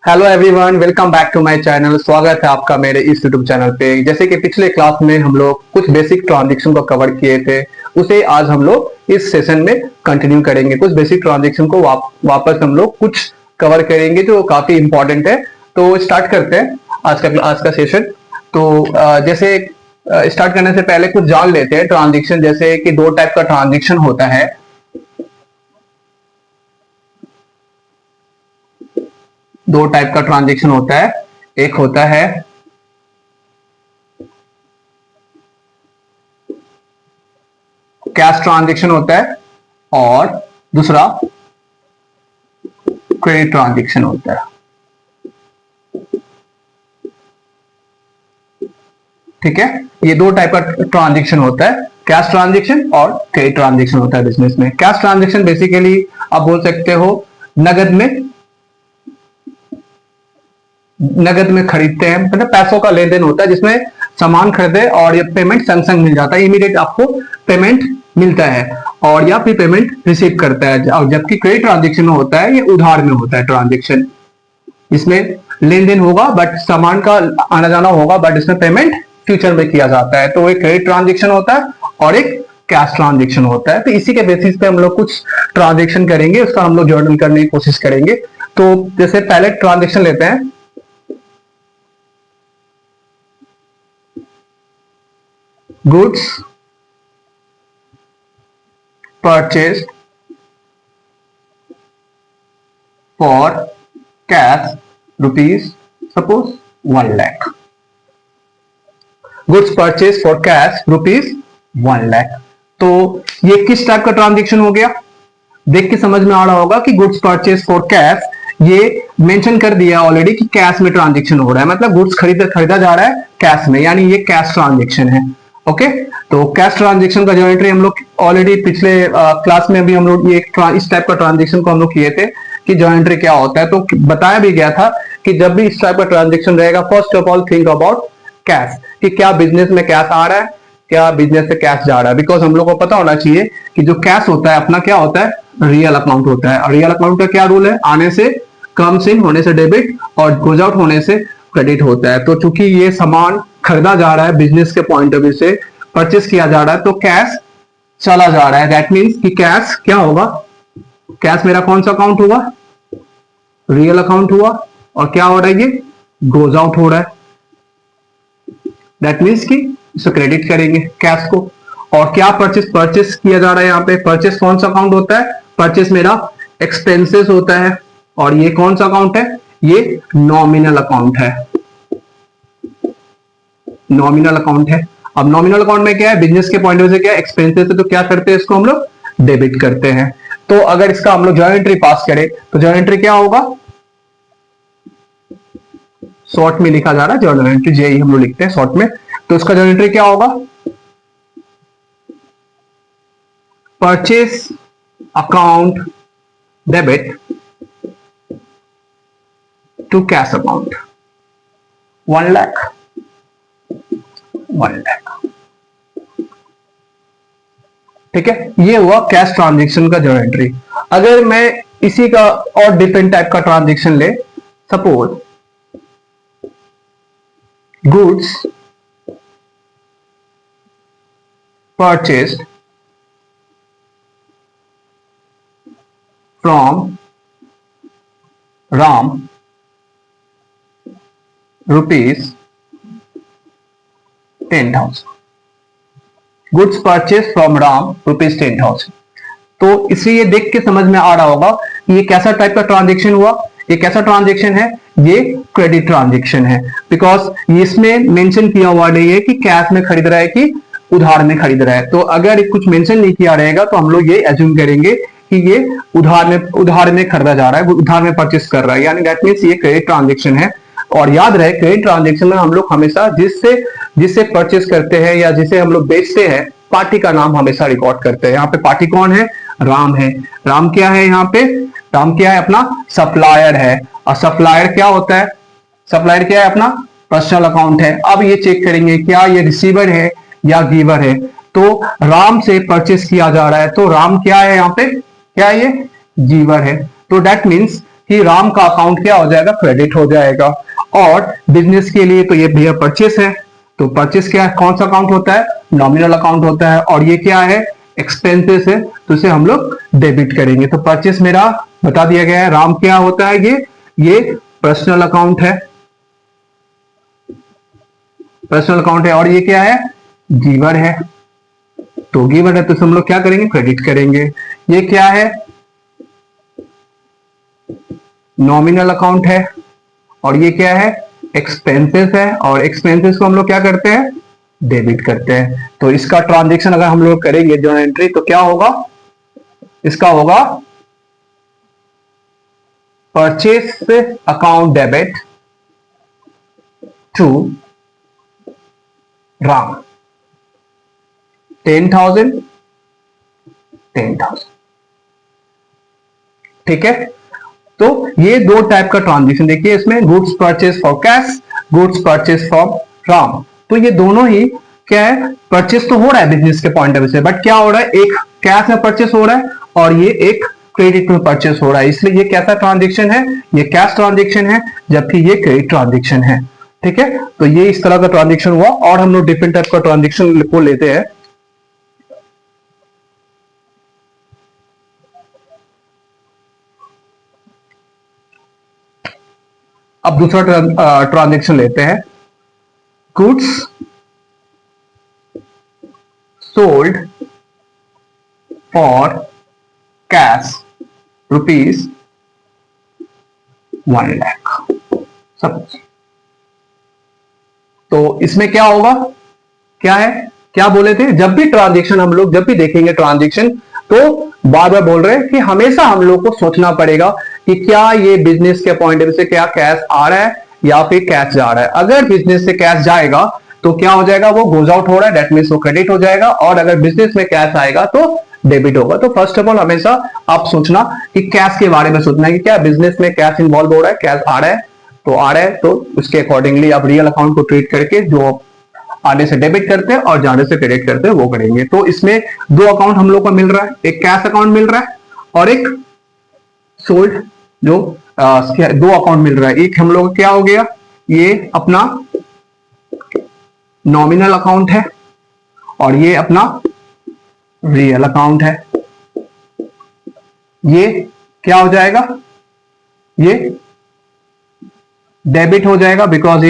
Hello everyone, welcome back to my channel. स्वागत है आपका मेरे इस यूट्यूब चैनल पे। जैसे कि पिछले क्लास में हम लोग कुछ बेसिक ट्रांजैक्शन को कवर किए थे, उसे आज हम लोग इस सेशन में कंटिन्यू करेंगे। कुछ बेसिक ट्रांजैक्शन को वापस हम लोग कुछ कवर करेंगे जो काफी इंपॉर्टेंट है। तो स्टार्ट करते हैं आज का सेशन। तो जैसे स्टार्ट करने से पहले कुछ जान लेते हैं ट्रांजेक्शन। जैसे कि दो टाइप का ट्रांजेक्शन होता है। दो टाइप का ट्रांजैक्शन होता है। एक होता है कैश ट्रांजैक्शन होता है और दूसरा क्रेडिट ट्रांजैक्शन होता है। ठीक है, ये दो टाइप का ट्रांजैक्शन होता है, कैश ट्रांजैक्शन और क्रेडिट ट्रांजैक्शन होता है बिजनेस में। कैश ट्रांजैक्शन बेसिकली आप बोल सकते हो नगद में खरीदते हैं, मतलब पैसों का लेन देन होता है जिसमें सामान खरीदे और ये पेमेंट संग संग मिल जाता है। इमीडिएट आपको पेमेंट मिलता है और या फिर पेमेंट रिसीव करता है। और जबकि क्रेडिट ट्रांजैक्शन में होता है, ये उधार में होता है ट्रांजैक्शन। इसमें लेन देन होगा बट सामान का आना जाना होगा, बट इसमें पेमेंट फ्यूचर में किया जाता है। तो एक क्रेडिट ट्रांजैक्शन होता है और एक कैश ट्रांजैक्शन होता है। तो इसी के बेसिस पे हम लोग कुछ ट्रांजैक्शन करेंगे, उसका हम लोग जर्नल करने की कोशिश करेंगे। तो जैसे पहले ट्रांजैक्शन लेते हैं। Goods purchased for cash rupees, suppose 1 lakh. Goods purchased for cash rupees 1 lakh. तो ये किस टाइप का ट्रांजेक्शन हो गया? देख के समझ में आ रहा होगा कि गुड्स परचेज फॉर कैश, ये मेंशन कर दिया ऑलरेडी कि कैश में ट्रांजेक्शन हो रहा है, मतलब गुड्स खरीदा जा रहा है कैश में, यानी ये कैश ट्रांजेक्शन है। ओके, तो कैश ट्रांजैक्शन का जो एंट्री हम लोग ऑलरेडी पिछले क्लास में भी हम लोग ये इस टाइप का ट्रांजैक्शन को हम लोग किए थे कि जो एंट्री क्या होता है। तो बताया भी गया था कि जब भी इस टाइप का ट्रांजैक्शन रहेगा, first of all think about cash, कि क्या बिजनेस में कैश आ रहा है, क्या बिजनेस से कैश जा रहा है। बिकॉज हम लोग को पता होना चाहिए कि जो कैश होता है अपना क्या होता है, रियल अकाउंट होता है। और रियल अकाउंट का क्या रूल है, आने से कम्स इन होने से डेबिट और गोज आउट होने से क्रेडिट होता है। तो चूंकि ये सामान खरीदा जा रहा है, बिजनेस के पॉइंट ऑफ व्यू से परचेस किया जा रहा है, तो कैश चला जा रहा है। दैट मीन्स कि कैश क्या होगा, कैश मेरा कौन सा अकाउंट हुआ, रियल अकाउंट हुआ, और क्या हो रहा है, ये गोज आउट हो रहा है। दैट मीन्स कि इसे क्रेडिट करेंगे कैश को। और क्या परचेस किया जा रहा है, यहाँ पे परचेस कौन सा अकाउंट होता है, परचेस मेरा एक्सपेंसेस होता है। और ये कौन सा अकाउंट है, ये नॉमिनल अकाउंट है, नॉमिनल अकाउंट है। अब नॉमिनल अकाउंट में क्या है, बिजनेस के पॉइंट ऑफ व्यू से क्या एक्सपेंसेस है, तो क्या करते हैं, इसको हम लोग डेबिट करते हैं। तो अगर इसका हम लोग जर्नल एंट्री पास करें तो जर्नल एंट्री क्या होगा, शॉर्ट में लिखा जा रहा है जर्नल एंट्री, जेई हम लोग लिखते हैं शॉर्ट में। तो इसका जर्नल एंट्री क्या होगा, purchase account debit to cash account 1 lakh. ठीक है, ये हुआ कैश ट्रांजैक्शन का जर्नल एंट्री। अगर मैं इसी का और डिफरेंट टाइप का ट्रांजैक्शन ले, suppose goods purchased from Ram rupees 10,000। Goods purchase from Ram rupees 10,000। तो इसलिए देख के समझ में आ रहा होगा कि ये कैसा टाइप का ट्रांजैक्शन हुआ, ये कैसा ट्रांजैक्शन है, ये क्रेडिट ट्रांजैक्शन है। बिकॉज इसमें मेंशन किया हुआ नहीं है कि कैश में खरीद रहा है कि उधार में खरीद रहा है। तो अगर कुछ मेंशन नहीं किया रहेगा तो हम लोग ये एज्यूम करेंगे कि ये उधार में खरीदा जा रहा है, उधार में परचेस कर रहा है, यानी दैट मीन्स ये क्रेडिट ट्रांजैक्शन है। और याद रहे, क्रेडिट ट्रांजैक्शन में हम लोग हमेशा जिससे परचेस करते हैं या जिसे हम लोग बेचते हैं, पार्टी का नाम हमेशा रिकॉर्ड करते हैं। यहाँ पे पार्टी कौन है, राम है। राम क्या है, यहाँ पे राम क्या है, अपना सप्लायर है। और सप्लायर क्या होता है, सप्लायर क्या है, अपना पर्सनल अकाउंट है। अब ये चेक करेंगे क्या ये रिसीवर है या गिवर है। तो राम से परचेस किया जा रहा है, तो राम क्या है, यहाँ पे क्या है, ये गिवर है। तो दैट मीन्स कि राम का अकाउंट क्या हो जाएगा, क्रेडिट हो जाएगा। और बिजनेस के लिए तो ये भैया परचेस है, तो परचेस क्या कौन सा अकाउंट होता है, नॉमिनल अकाउंट होता है। और ये क्या है, एक्सपेंसेस है, तो इसे हम लोग डेबिट करेंगे। तो परचेस मेरा बता दिया गया है। राम क्या होता है, ये पर्सनल अकाउंट है, पर्सनल अकाउंट है। और ये क्या है, गिवर है, तो गिवर है तो हम लोग क्या करेंगे, क्रेडिट करेंगे। ये क्या है, नॉमिनल अकाउंट है। और ये क्या है, एक्सपेंसेस है, और एक्सपेंसेस को हम लोग क्या करते हैं, डेबिट करते हैं। तो इसका ट्रांजेक्शन अगर हम लोग करेंगे जर्नल एंट्री, तो क्या होगा, इसका होगा purchase account debit to Ram 10,000 10,000। ठीक है, तो ये दो टाइप का ट्रांजेक्शन देखिए इसमें, goods purchase for cash, goods purchase for Ram. तो ये दोनों ही क्या है, परचेस तो हो रहा है बिजनेस के पॉइंट ऑफ व्यू से, बट क्या हो रहा है, एक कैश में परचेस हो रहा है और ये एक क्रेडिट में परचेस हो रहा है। इसलिए ये कैसा ट्रांजेक्शन है, ये कैश ट्रांजेक्शन है, जबकि ये क्रेडिट ट्रांजेक्शन है। ठीक है, तो ये इस तरह का ट्रांजेक्शन हुआ। और हम लोग डिफरेंट टाइप का ट्रांजेक्शन को लेते हैं। अब दूसरा ट्रांजेक्शन लेते हैं, goods sold for cash rupees 1 lakh suppose. तो इसमें क्या होगा, क्या है, क्या बोले थे, जब भी ट्रांजेक्शन हम लोग जब भी देखेंगे ट्रांजेक्शन, तो बार बार बोल रहे हैं कि हमेशा हम लोग को सोचना पड़ेगा कि क्या ये बिजनेस के पॉइंट ऑफ व्यू से क्या कैश आ रहा है या फिर कैश जा रहा है। अगर बिजनेस से कैश जाएगा तो क्या हो जाएगा, वो गोज आउट हो रहा है, दैट मींस वो क्रेडिट हो जाएगा। और अगर बिजनेस में कैश आएगा तो डेबिट होगा। तो फर्स्ट ऑफ ऑल हमेशा आप सोचना कि कैश के बारे में सोचना कि क्या बिजनेस में कैश इन्वॉल्व हो रहा है, कैश आ रहा है, तो आ रहा है तो उसके अकॉर्डिंगली आप रियल अकाउंट को ट्रीट करके जो आने से डेबिट करते हैं और जाने से क्रेडिट करते हैं वो करेंगे। तो इसमें दो अकाउंट हम लोग को मिल रहा है, एक कैश अकाउंट मिल रहा है और एक सोल्ड जो दो अकाउंट मिल रहा है। एक हम लोग क्या हो गया, ये अपना नॉमिनल अकाउंट है और ये अपना रियल अकाउंट है। ये क्या हो जाएगा, ये डेबिट हो जाएगा बिकॉज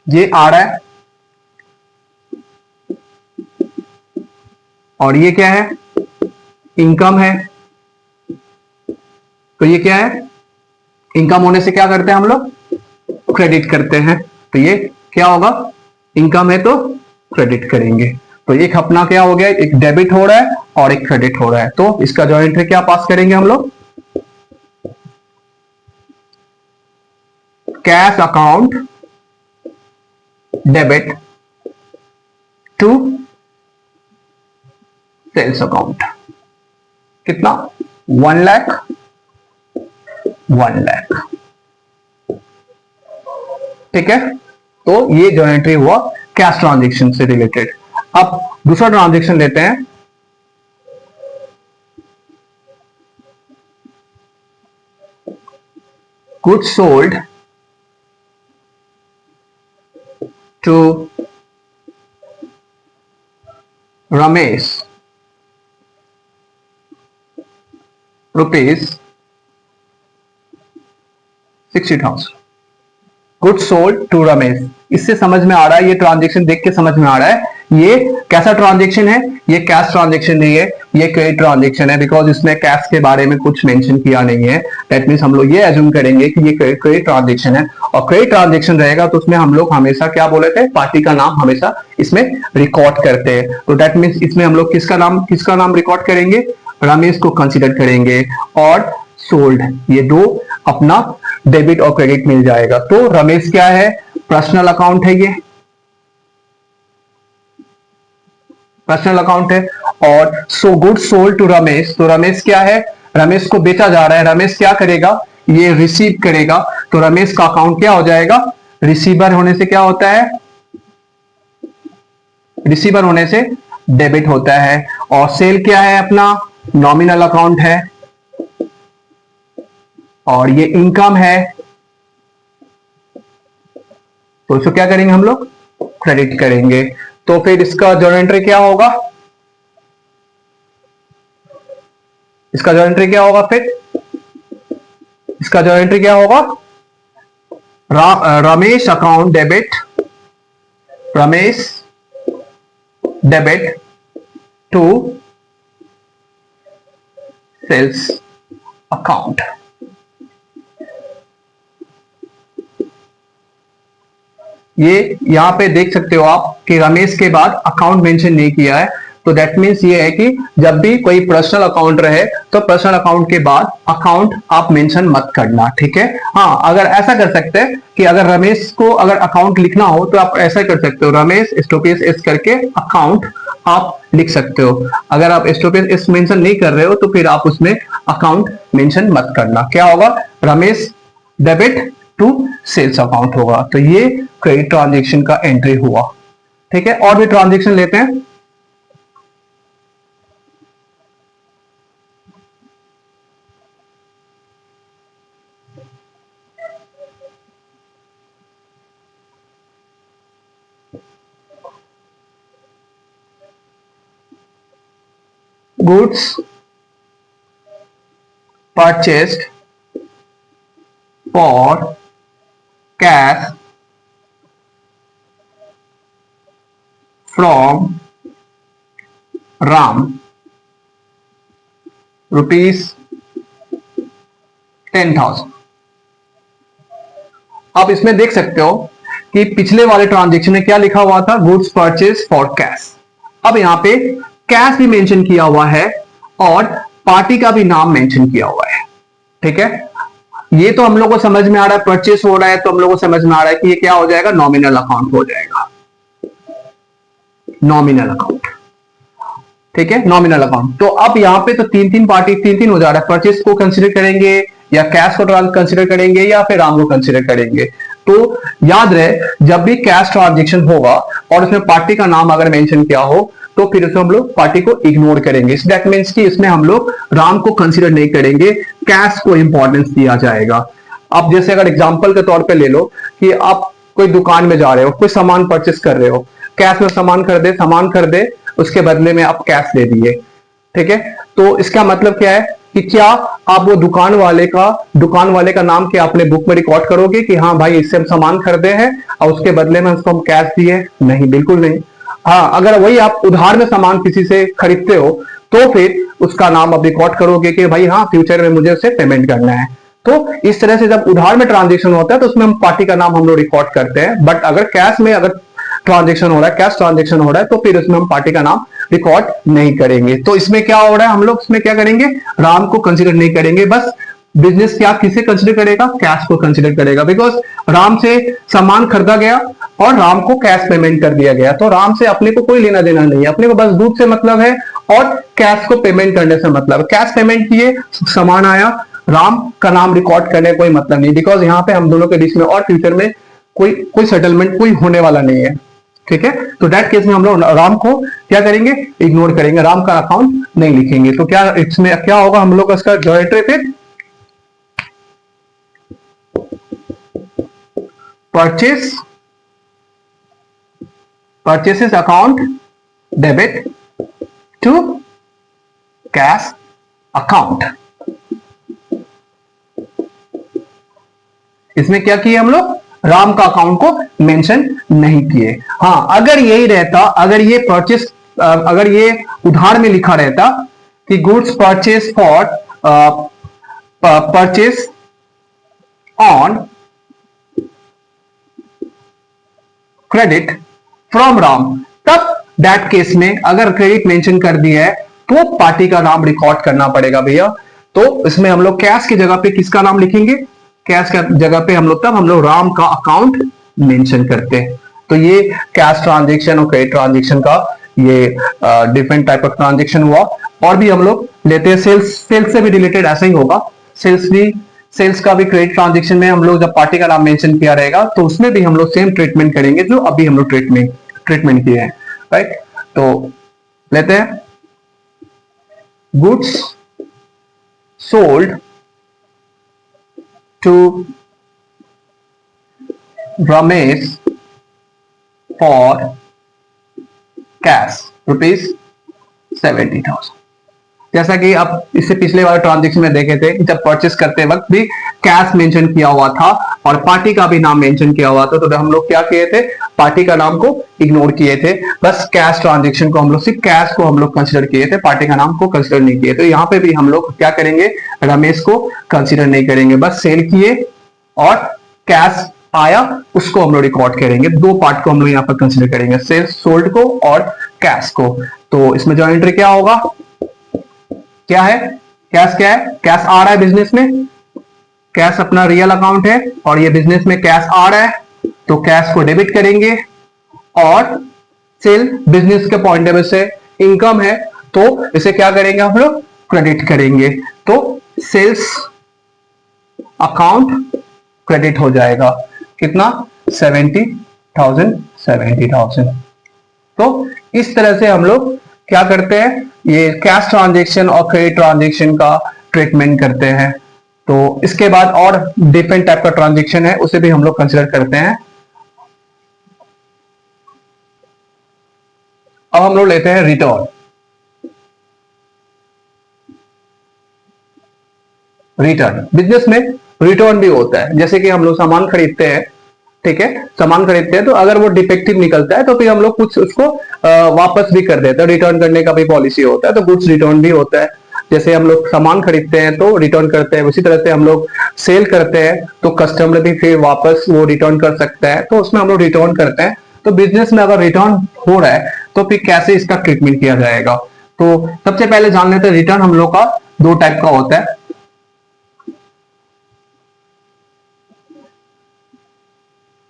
ये आ रहा है। और ये क्या है, इनकम है। तो ये क्या है, इनकम होने से क्या करते हैं हम लोग, क्रेडिट करते हैं। तो ये क्या होगा, इनकम है तो क्रेडिट करेंगे। तो एक अपना क्या हो गया, एक डेबिट हो रहा है और एक क्रेडिट हो रहा है। तो इसका जॉइंट है क्या पास करेंगे हम लोग, cash account debit to sales account. कितना, 1 लाख 1 लाख। ठीक है, तो ये जो एंट्री हुआ कैश ट्रांजेक्शन से रिलेटेड। अब दूसरा ट्रांजेक्शन लेते हैं, goods sold to Ramesh rupees 60,000। Goods sold to Ramesh, इससे समझ में आ रहा है, ये ट्रांजेक्शन देख के समझ में आ रहा है ये कैसा ट्रांजेक्शन है, ये कैश ट्रांजेक्शन नहीं है, ये क्रेडिट ट्रांजेक्शन है। बिकॉज इसमें कैश के बारे में कुछ मेंशन किया नहीं है, दैट मींस हम लोग ये एज्यूम करेंगे कि ये क्रेडिट ट्रांजेक्शन है। और क्रेडिट ट्रांजेक्शन रहेगा तो उसमें हम लोग हमेशा क्या बोले थे, पार्टी का नाम हमेशा इसमें रिकॉर्ड करते हैं। तो दैट मींस इसमें हम लोग किसका नाम रिकॉर्ड करेंगे, रमेश को कंसिडर करेंगे। और सोल्ड, ये दो अपना डेबिट और क्रेडिट मिल जाएगा। तो रमेश क्या है, पर्सनल अकाउंट है, ये पर्सनल अकाउंट है। और so good sold to Ramesh, तो रमेश क्या है, रमेश को बेचा जा रहा है। रमेश क्या करेगा, ये रिसीव करेगा। तो रमेश का अकाउंट क्या हो जाएगा, रिसीवर होने से क्या होता है, रिसीवर होने से डेबिट होता है। और सेल क्या है, अपना नॉमिनल अकाउंट है और ये इनकम है, तो इसको क्या करेंगे हम लोग, क्रेडिट करेंगे। तो फिर इसका जर्नल एंट्री क्या होगा, इसका जर्नल एंट्री क्या होगा, फिर इसका जर्नल एंट्री क्या होगा, Ramesh account debit, Ramesh debit to sales account. ये यहां पे देख सकते हो आप कि रमेश के बाद अकाउंट मेंशन नहीं किया है, तो दैट मीन्स ये है कि जब भी कोई पर्सनल अकाउंट रहे तो पर्सनल अकाउंट के बाद अकाउंट आप मेंशन मत करना, ठीक है। हाँ, अगर ऐसा कर सकते हैं कि अगर रमेश को अगर अकाउंट लिखना हो तो आप ऐसा कर सकते हो, रमेश स्टॉपेज एस करके अकाउंट आप लिख सकते हो। अगर आप स्टॉपेज एस मेंशन नहीं कर रहे हो तो फिर आप उसमें अकाउंट मेंशन मत करना। क्या होगा, Ramesh debit to sales account होगा। तो ये क्रेडिट ट्रांजेक्शन का एंट्री हुआ, ठीक है। और भी ट्रांजेक्शन लेते हैं। Goods purchased for cash from Ram ₹10,000। आप इसमें देख सकते हो कि पिछले वाले ट्रांजेक्शन में क्या लिखा हुआ था, गुड्स परचेज फॉर कैश। अब यहां पे कैश भी मेंशन किया हुआ है और पार्टी का भी नाम मेंशन किया हुआ है, ठीक है। ये तो हम लोग को समझ में आ रहा है, परचेस हो रहा है तो हम लोग को समझ में आ रहा है कि ये क्या हो जाएगा, नॉमिनल अकाउंट हो जाएगा, नॉमिनल अकाउंट, ठीक है, नॉमिनल अकाउंट। तो अब यहां पे तो तीन पार्टी तीन हो जा रहा है, परचेस को कंसीडर करेंगे या कैश को कंसीडर करेंगे या फिर राम को कंसीडर करेंगे। तो याद रहे जब भी कैश ट्रांजेक्शन होगा और उसमें पार्टी का नाम अगर मेंशन किया हो तो फिर उसमें हम लोग पार्टी को इग्नोर करेंगे। दैट मींस कि इसमें हम लोग राम को कंसीडर नहीं करेंगे, कैश को इंपॉर्टेंस दिया जाएगा। आप जैसे अगर एग्जांपल के तौर पे ले लो कि आप कोई दुकान में जा रहे हो, कोई सामान परचेस कर रहे हो, कैश में सामान खरीदे, उसके बदले में आप कैश दे दिए, ठीक है। तो इसका मतलब क्या है कि क्या आप वो दुकान वाले का नाम क्या अपने बुक में रिकॉर्ड करोगे कि हाँ भाई इससे हम सामान खरीदे हैं और उसके बदले में उसको हम कैश दिए? नहीं, बिल्कुल नहीं। हाँ, अगर वही आप उधार में सामान किसी से खरीदते हो तो फिर उसका नाम आप रिकॉर्ड करोगे कि भाई हाँ फ्यूचर में मुझे उसे पेमेंट करना है। तो इस तरह से जब उधार में ट्रांजेक्शन होता है तो उसमें हम पार्टी का नाम हम लोग रिकॉर्ड करते हैं, बट अगर कैश में अगर ट्रांजेक्शन हो रहा है, कैश ट्रांजेक्शन हो रहा है तो फिर उसमें हम पार्टी का नाम रिकॉर्ड नहीं करेंगे। तो इसमें क्या हो रहा है, हम लोग इसमें क्या करेंगे, राम को कंसीडर नहीं करेंगे, बस बिजनेस क्या किसे कंसीडर करेगा, कैश को कंसीडर करेगा। बिकॉज राम से सामान खरीदा गया और राम को कैश पेमेंट कर दिया गया, तो राम से अपने को कोई लेना देना नहीं है, अपने को बस दूध से मतलब है और कैश को पेमेंट करने से मतलब है। कैश पेमेंट किए, सामान आया, राम का नाम रिकॉर्ड करने कोई मतलब नहीं, बिकॉज यहाँ पे हम दोनों के बीच में और फ्यूचर में कोई सेटलमेंट कोई होने वाला नहीं है, ठीक है। तो दैट केस में हम लोग राम को क्या करेंगे, इग्नोर करेंगे, राम का अकाउंट नहीं लिखेंगे। तो क्या इसमें क्या होगा, हम लोग इसका जॉइंट फिर purchases account debit to cash account. इसमें क्या किए हम लोग, राम का अकाउंट को मेंशन नहीं किए। हाँ, अगर यही रहता, अगर ये उधार में लिखा रहता कि goods purchase for purchase on credit from Ram, तब दैट केस में अगर क्रेडिट मेंशन कर दिया है तो पार्टी का नाम रिकॉर्ड करना पड़ेगा भैया। तो इसमें हम लोग कैश की जगह पे किसका नाम लिखेंगे, कैश की जगह पे हम लोग राम का अकाउंट मेंशन करते हैं। तो ये कैश ट्रांजेक्शन और क्रेडिट ट्रांजेक्शन का ये डिफरेंट टाइप ऑफ ट्रांजेक्शन हुआ। और भी हम लोग लेते हैं, सेल्स से भी रिलेटेड ऐसा ही होगा। सेल्स का भी क्रेडिट ट्रांजेक्शन में हम लोग जब पार्टी का नाम मेंशन किया रहेगा तो उसमें भी हम लोग सेम ट्रीटमेंट करेंगे जो अभी हम लोग ट्रीटमेंट किए हैं, राइट। तो लेते हैं goods sold to Ramesh for cash ₹70,000। जैसा कि आप इससे पिछले वाले ट्रांजेक्शन में देखे थे, जब परचेस करते वक्त भी कैश मेंशन किया हुआ था और पार्टी का भी नाम मेंशन किया हुआ था, तो हम लोग क्या किए थे, पार्टी का नाम को इग्नोर किए थे, बस कैश ट्रांजेक्शन को हम लोग, सिर्फ कैश को हम लोग कंसिडर किए थे, पार्टी का नाम को कंसिडर नहीं किए। तो यहाँ पे भी हम लोग क्या करेंगे, रमेश को कंसिडर नहीं करेंगे, बस सेल किए और कैश आया उसको हम लोग रिकॉर्ड करेंगे। दो पार्ट को हम लोग यहाँ पर कंसिडर करेंगे, सेल्स सोल्ड को और कैश को। तो इसमें जो एंट्री क्या होगा, क्या है, कैश क्या है, कैश आ रहा है बिजनेस में, कैश अपना रियल अकाउंट है और ये बिजनेस में कैश आ रहा है, तो कैश को डेबिट करेंगे और सेल बिजनेस के पॉइंट ऑफ व्यू से इनकम है, तो इसे क्या करेंगे हम लोग, क्रेडिट करेंगे। तो सेल्स अकाउंट क्रेडिट हो जाएगा, कितना, 70,000। तो इस तरह से हम लोग क्या करते हैं, ये कैश ट्रांजैक्शन और क्रेडिट ट्रांजैक्शन का ट्रीटमेंट करते हैं। तो इसके बाद और डिफरेंट टाइप का ट्रांजैक्शन है, उसे भी हम लोग कंसिडर करते हैं। अब हम लोग लेते हैं रिटर्न। रिटर्न बिजनेस में रिटर्न भी होता है, जैसे कि हम लोग सामान खरीदते हैं, ठीक है, सामान खरीदते हैं तो अगर वो डिफेक्टिव निकलता है तो फिर हम लोग कुछ उसको वापस भी कर देते हैं, रिटर्न करने का भी पॉलिसी होता है, तो गुड्स रिटर्न भी होता है। जैसे हम लोग सामान खरीदते हैं तो रिटर्न करते हैं, उसी तरह से हम लोग सेल करते हैं तो कस्टमर भी फिर वापस वो रिटर्न कर सकता है, तो उसमें हम लोग रिटर्न करते हैं। तो बिजनेस में अगर रिटर्न हो रहा है तो फिर कैसे इसका ट्रीटमेंट किया जाएगा, तो सबसे पहले जान लेते हैं रिटर्न हम लोग का दो टाइप का होता है।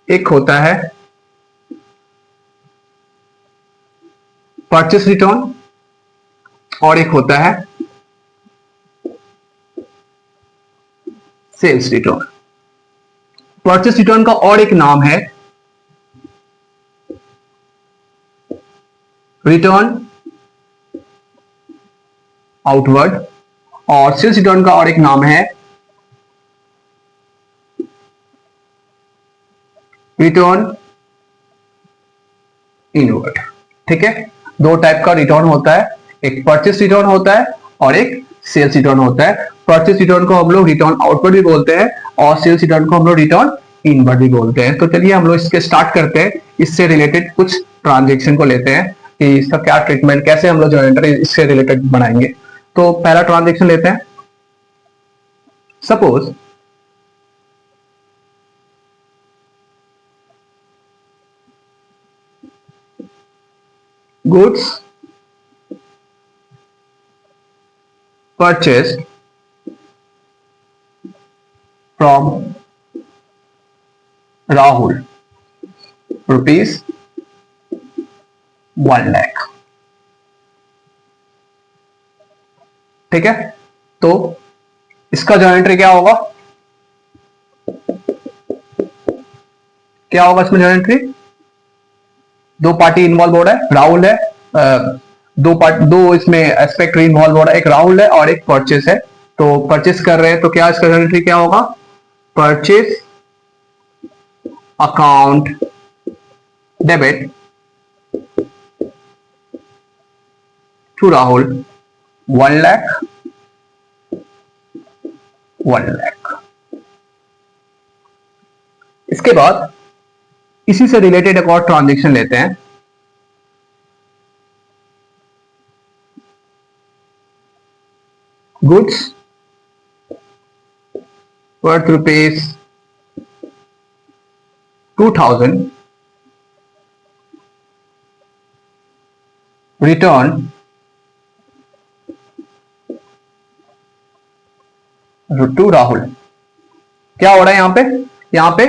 एक होता है परचेस रिटर्न और एक होता है सेल्स रिटर्न। परचेस रिटर्न का और एक नाम है रिटर्न आउटवर्ड और सेल्स रिटर्न का और एक नाम है रिटर्न इनवर्ड। ठीक है, दो टाइप का रिटर्न होता है, एक परचेस रिटर्न होता है और एक सेल्स रिटर्न होता है। परचेस रिटर्न को हम लोग रिटर्न आउटवर्ड भी बोलते हैं और सेल्स रिटर्न को हम लोग रिटर्न इनवर्ड भी बोलते हैं। तो चलिए हम लोग इसके स्टार्ट करते हैं, इससे रिलेटेड कुछ ट्रांजेक्शन को लेते हैं कि इसका क्या ट्रीटमेंट, कैसे हम लोग जो एंट्री इससे रिलेटेड बनाएंगे। तो पहला ट्रांजेक्शन लेते हैं। Suppose goods purchased from Rahul rupees 1 lakh। ठीक है, तो इसका जो एंट्री क्या होगा, क्या होगा इसमें जो एंट्री, दो पार्टी इन्वॉल्व हो रहा है, राहुल है, दो इसमें एस्पेक्ट इन्वॉल्व हो रहा है, एक राहुल है और एक परचेस है। तो परचेस कर रहे हैं तो क्या इसका एंट्री क्या होगा, purchase account debit to Rahul 1 lakh 1 lakh. इसके बाद इसी से रिलेटेड एक और ट्रांजेक्शन लेते हैं। Goods worth rupees 2000 return to Rahul. क्या हो रहा है यहाँ पे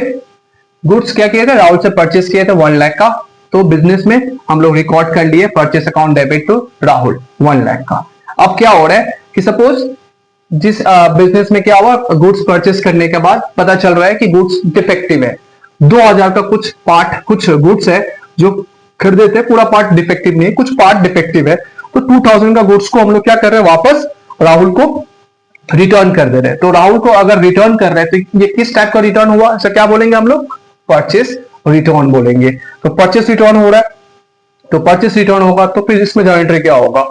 गुड्स क्या किए थे, राहुल से परचेस किए थे 1 लाख का, तो बिजनेस में हम लोग रिकॉर्ड कर लिए purchase account debit to Rahul 1 lakh का। अब क्या हो रहा है कि सपोज जिस बिजनेस में क्या हुआ, गुड्स परचेस करने के बाद पता चल रहा है कि गुड्स डिफेक्टिव है, 2000 का कुछ गुड्स है जो खरीदे थे, पूरा पार्ट डिफेक्टिव नहीं, कुछ पार्ट डिफेक्टिव है, तो 2000 का गुड्स को हम लोग क्या कर रहे हैं, वापस राहुल को रिटर्न कर दे रहे हैं। तो राहुल को अगर रिटर्न कर रहे हैं तो ये किस टाइप का रिटर्न हुआ, ऐसा क्या बोलेंगे हम लोग, परचेस रिटर्न बोलेंगे। तो परचेस रिटर्न हो रहा है, तो परचेस रिटर्न होगा तो फिर इसमें जर्नल एंट्री क्या होगा।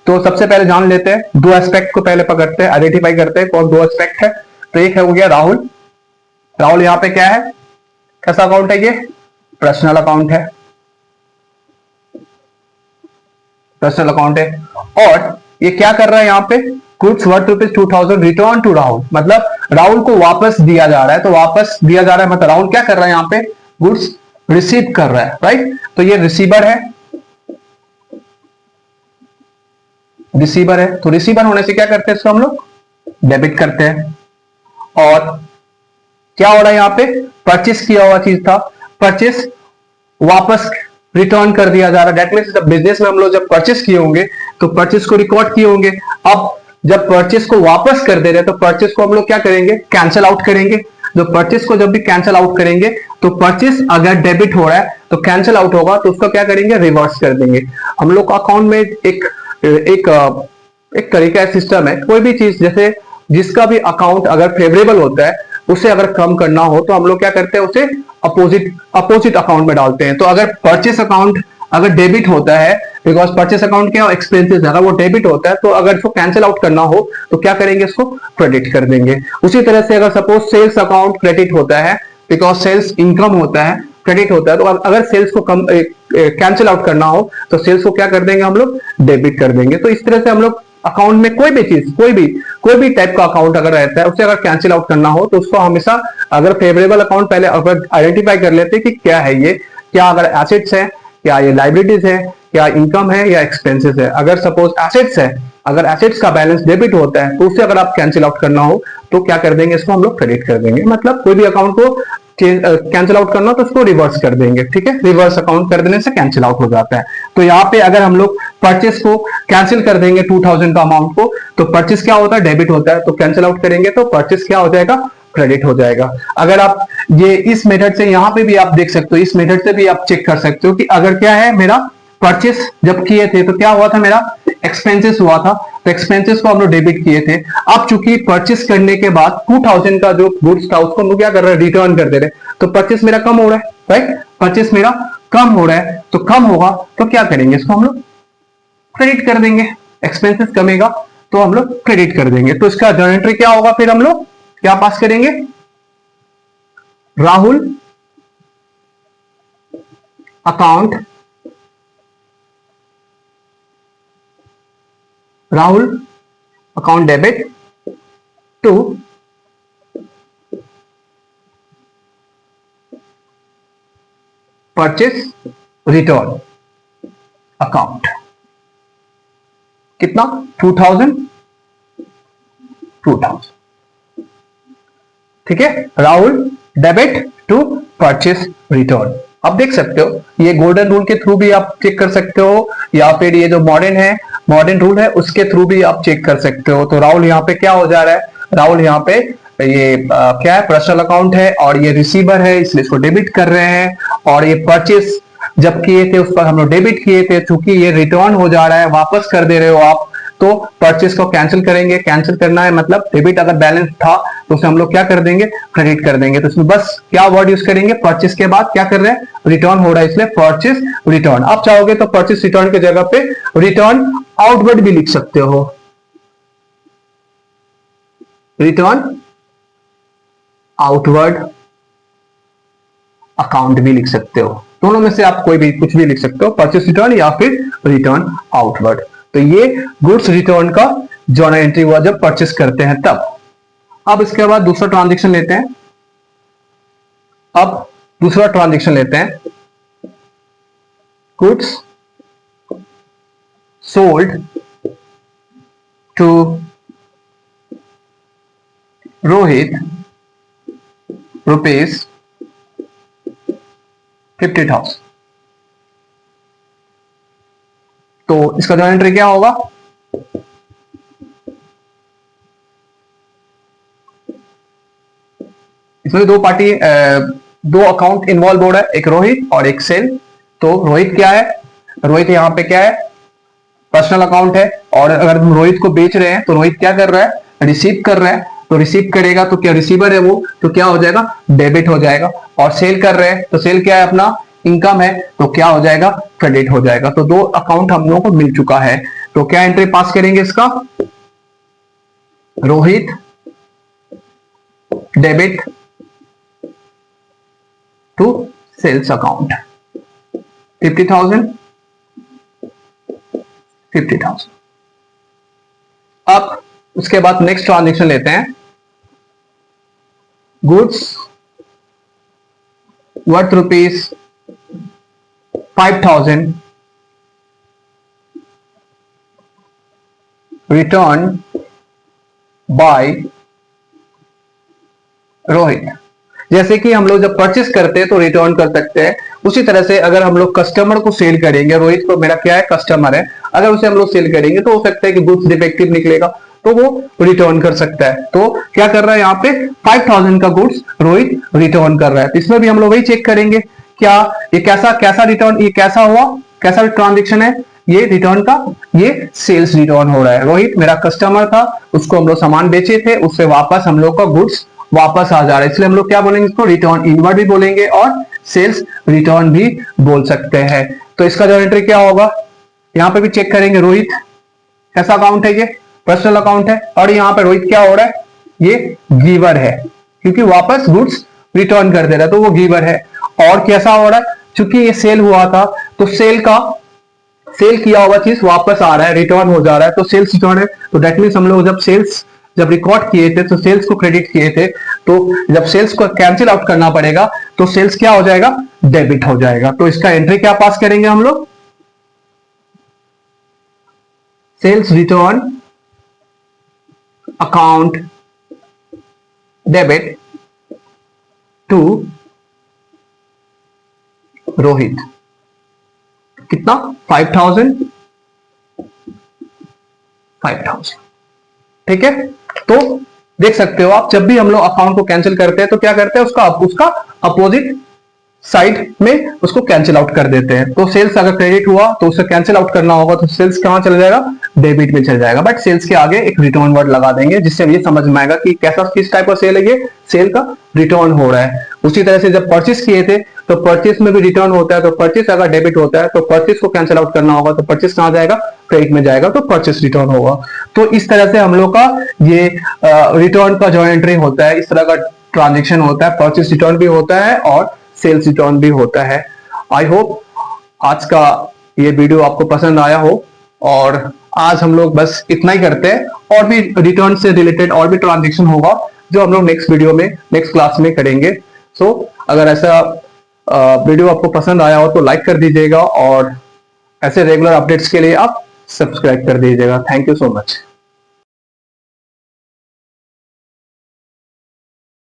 तो सबसे पहले जान लेते हैं, दो एस्पेक्ट को पहले पकड़ते हैं, आइडेंटिफाई करते हैं कौन दो एस्पेक्ट है। तो एक है हो गया राहुल, राहुल यहाँ पे क्या है, कैसा अकाउंट है, ये पर्सनल अकाउंट है, पर्सनल अकाउंट है। और ये क्या कर रहा है यहाँ पे, goods worth ₹2000 return to Rahul, मतलब राहुल को वापस दिया जा रहा है। तो वापस दिया जा रहा है मतलब राहुल क्या कर रहा है यहाँ पे, गुड्स रिसीव कर रहा है, राइट। तो ये रिसीवर है, रिसीवर है। तो रिसीवर होने से क्या करते हैं, इसको हम लोग डेबिट करते हैं। और क्या हो रहा है यहाँ पे, परचेस किया हुआ चीज था, परचेस वापस रिटर्न कर दिया जा रहा है। दैट मींस जब बिजनेस में हम लोग जब परचेस किए होंगे तो परचेस को रिकॉर्ड किए होंगे, अब जब परचेस को वापस कर दे रहे हैं तो परचेस को हम लोग क्या करेंगे, कैंसिल आउट करेंगे। जो परचेस को जब भी कैंसिल आउट करेंगे तो परचेस अगर डेबिट हो रहा है तो कैंसिल आउट होगा तो उसको क्या करेंगे, रिवर्स कर देंगे। हम लोग का अकाउंट में एक एक एक तरीका है, सिस्टम है, कोई भी चीज जैसे जिसका भी अकाउंट अगर फेवरेबल होता है उसे अगर कम करना हो तो हम लोग क्या करते हैं, उसे अपोजिट अकाउंट में डालते हैं। तो अगर परचेस अकाउंट अगर डेबिट होता है, बिकॉज परचेस अकाउंट क्या एक्सपेंसेस है, अगर वो डेबिट होता है तो अगर इसको कैंसिल आउट करना हो तो क्या करेंगे, इसको क्रेडिट कर देंगे। उसी तरह से अगर सपोज सेल्स अकाउंट क्रेडिट होता है, बिकॉज सेल्स इनकम होता है, क्रेडिट होता है, तो अगर सेल्स को कम कैंसिल आउट करना हो तो सेल्स को क्या कर देंगे, हम लोग डेबिट कर देंगे। तो इस तरह से हम लोग अकाउंट में कोई भी चीज, कोई भी टाइप का अकाउंट अगर रहता है उसे अगर कैंसिल आउट करना हो तो उसको हमेशा अगर फेवरेबल अकाउंट पहले अगर आइडेंटिफाई कर लेते हैं कि क्या है ये, क्या अगर एसेट्स है, क्या ये लाइबिलिटीज है, क्या इनकम है या एक्सपेंसेस है। अगर सपोज एसेट्स है, अगर एसेट्स का बैलेंस डेबिट होता है तो उससे अगर आप कैंसिल आउट करना हो तो क्या कर देंगे, इसको हम लोग क्रेडिट कर देंगे। मतलब कोई भी अकाउंट को कैंसिल आउट करना तो उसको रिवर्स कर देंगे, ठीक है। रिवर्स अकाउंट कर देने से कैंसिल आउट हो जाता है। तो यहाँ पे अगर हम लोग परचेस को कैंसिल कर देंगे 2000 का अमाउंट को, तो परचेस क्या होता है, डेबिट होता है, तो कैंसिल आउट करेंगे तो परचेस क्या हो जाएगा, क्रेडिट हो जाएगा। अगर आप ये इस मेथड से यहाँ पे भी आप देख सकते हो, इस मेथड से भी आप चेक कर सकते हो कि अगर क्या है, मेरा परचेस जब किए थे तो क्या हुआ था, मेरा एक्सपेंसेस हुआ था, तो एक्सपेंसेस को हम लोग डेबिट किए थे। अब चूंकि परचेस करने के बाद 2000 का जो गुड्स था उसको हम लोग क्या कर रहे हैं, रिटर्न कर दे रहे हैं, तो परचेस मेरा कम हो रहा है, राइट। परचेस मेरा कम हो रहा है, तो कम होगा तो क्या करेंगे, इसको हम लोग क्रेडिट कर देंगे। एक्सपेंसेस कमेगा तो हम लोग क्रेडिट कर देंगे। तो इसका जर्नल एंट्री क्या होगा, फिर हम लोग क्या पास करेंगे, Rahul account, Rahul account debit to purchase return account. कितना, 2000, ठीक है। Rahul debit to purchase return. आप देख सकते हो ये गोल्डन रूल के थ्रू भी आप चेक कर सकते हो, या फिर ये जो मॉडर्न रूल है उसके थ्रू भी आप चेक कर सकते हो। तो राहुल यहाँ पे क्या हो जा रहा है, राहुल यहाँ पे ये क्या है, पर्सनल अकाउंट है और ये रिसीवर है, इसलिए इसको डेबिट कर रहे हैं। और ये परचेस जब किए थे उस पर हम लोग डेबिट किए थे, चूंकि ये रिटर्न हो जा रहा है, वापस कर दे रहे हो आप, तो परचेस को कैंसिल करेंगे। कैंसिल करना है मतलब डेबिट अगर बैलेंस था तो उसे हम लोग क्या कर देंगे, क्रेडिट कर देंगे। तो इसमें बस क्या वर्ड यूज करेंगे, परचेस के बाद क्या कर रहे हैं, रिटर्न हो रहा है, इसलिए परचेस रिटर्न। आप चाहोगे तो परचेस रिटर्न की जगह पे रिटर्न आउटवर्ड भी लिख सकते हो, रिटर्न आउटवर्ड अकाउंट भी लिख सकते हो। दोनों में से आप कोई भी कुछ भी लिख सकते हो, परचेस रिटर्न या फिर रिटर्न आउटवर्ड। तो ये गुड्स रिटर्न का जर्नल एंट्री हुआ जब परचेस करते हैं तब। अब इसके बाद दूसरा ट्रांजैक्शन लेते हैं। अब दूसरा ट्रांजैक्शन लेते हैं, goods sold to Rohit rupees 50,000। तो इसका जर्नल एंट्री क्या होगा, इसमें दो अकाउंट इन्वॉल्व हो रहा है, एक रोहित और एक सेल। तो रोहित क्या है, रोहित यहाँ पे क्या है, पर्सनल अकाउंट है, और अगर हम रोहित को बेच रहे हैं तो रोहित क्या कर रहा है, रिसीव कर रहा है, तो रिसीव करेगा तो क्या रिसीवर है वो, तो क्या हो जाएगा, डेबिट हो जाएगा। और सेल कर रहे हैं तो सेल क्या है, अपना इनकम है, तो क्या हो जाएगा, क्रेडिट हो जाएगा। तो दो अकाउंट हम लोगों को मिल चुका है। तो क्या एंट्री पास करेंगे इसका, Rohit debit to sales account 50,000 50,000। अब उसके बाद नेक्स्ट ट्रांजेक्शन लेते हैं, goods worth ₹5,000 return by Rohit. जैसे कि हम लोग जब परचेस करते हैं तो रिटर्न कर सकते हैं, उसी तरह से अगर हम लोग कस्टमर को सेल करेंगे, रोहित को मेरा क्या है, कस्टमर है, अगर उसे हम लोग सेल करेंगे तो हो सकता है कि गुड्स डिफेक्टिव निकलेगा तो वो रिटर्न कर सकता है। तो क्या कर रहा है यहाँ पे, 5,000 का गुड्स रोहित रिटर्न कर रहा है। तो इसमें भी हम लोग वही चेक करेंगे, क्या ये कैसा रिटर्न, ये कैसा हुआ, कैसा ट्रांजेक्शन है, ये रिटर्न का, ये सेल्स रिटर्न हो रहा है। रोहित मेरा कस्टमर था, उसको हम लोग सामान बेचे थे, उससे वापस हम लोग का गुड्स वापस आ जा रहा है, इसलिए हम लोग क्या बोलेंगे, इसको रिटर्न इनवर्ड भी बोलेंगे और सेल्स रिटर्न भी बोल सकते हैं। तो इसका जो एंट्री क्या होगा, यहाँ पे भी चेक करेंगे, रोहित कैसा अकाउंट है, ये पर्सनल अकाउंट है, और यहाँ पे रोहित क्या हो रहा है, ये गिवर है, क्योंकि वापस गुड्स रिटर्न कर दे रहा है तो वो गिवर है। और कैसा हो रहा है, चूंकि ये सेल हुआ था तो सेल किया हुआ चीज वापस आ रहा है, रिटर्न हो जा रहा है, तो सेल्स रिटर्न है। तो दैट मीन्स हम लोग जब रिकॉर्ड किए थे तो सेल्स को क्रेडिट किए थे, तो जब सेल्स को कैंसिल आउट करना पड़ेगा तो सेल्स क्या हो जाएगा, डेबिट हो जाएगा। तो इसका एंट्री क्या पास करेंगे हम लोग, sales return account debit to Rohit, कितना, 5,000 ठीक है। तो देख सकते हो आप, जब भी हम लोग अकाउंट को कैंसिल करते हैं तो क्या करते हैं, उसका अपोजिट साइड में उसको कैंसिल आउट कर देते हैं। तो सेल्स अगर क्रेडिट हुआ तो उसे कैंसिल आउट करना होगा, तो सेल्स कहां चला जाएगा, डेबिट में चल जाएगा, बट सेल्स के आगे एक रिटर्न वर्ड लगा देंगे, जिससे ये समझ में आएगा कि किस टाइप का सेल है, ये सेल का रिटर्न हो रहा है। उसी तरह से जब परचेस किए थे तो परचेस में भी रिटर्न होता है, तो परचेस अगर डेबिट होता है तो परचेस को कैंसिल आउट करना होगा, तो परचेस कहां जाएगा, क्रेडिट में जाएगा, तो परचेस रिटर्न होगा। तो इस तरह से हम लोग का ये रिटर्न का जो एंट्री होता है, इस तरह का ट्रांजेक्शन होता है, परचेस रिटर्न भी होता है और सेल्स रिटर्न भी होता है। आई होप आज का ये वीडियो आपको पसंद आया हो, और आज हम लोग बस इतना ही करते हैं, और भी रिटर्न से रिलेटेड और भी ट्रांजेक्शन होगा जो हम लोग नेक्स्ट वीडियो में, नेक्स्ट क्लास में करेंगे। सो अगर ऐसा वीडियो आपको पसंद आया हो तो लाइक कर दीजिएगा, और ऐसे रेगुलर अपडेट्स के लिए आप सब्सक्राइब कर दीजिएगा। Thank you so much.